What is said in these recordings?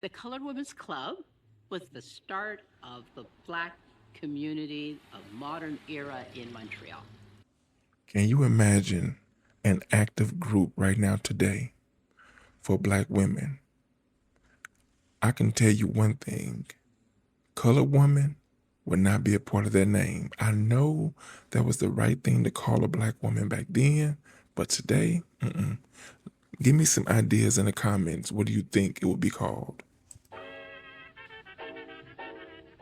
The Colored Women's Club was the start of the Black community of modern era in Montreal. Can you imagine an active group right now today for Black women? I can tell you one thing. Colored woman would not be a part of that name. I know that was the right thing to call a Black woman back then, but today, give me some ideas in the comments. What do you think it would be called?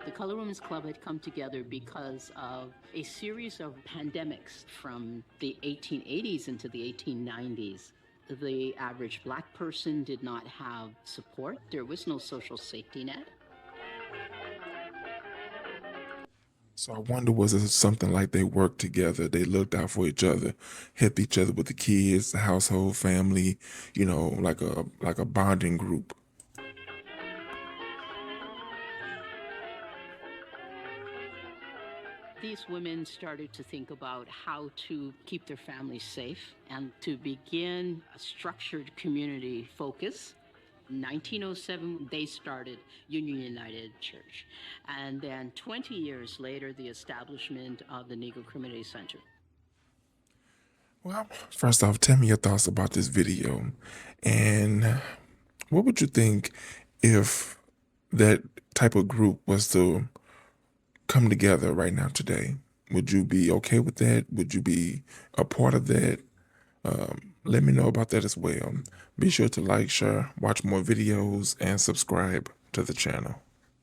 The Colored Women's Club had come together because of a series of pandemics from the 1880s into the 1890s. The average Black person did not have support. There was no social safety net. So I wonder, was it something like they worked together, they looked out for each other, helped each other with the kids, the household, family, like a bonding group. These women started to think about how to keep their families safe and to begin a structured community focus. 1907, they started Union United Church. And then 20 years later, the establishment of the Negro Community Centre. Well, first off, tell me your thoughts about this video. And what would you think if that type of group was to come together right now today? Would you be okay with that? Would you be a part of that? Let me know about that as well. Be sure to like, share, watch more videos, and subscribe to the channel.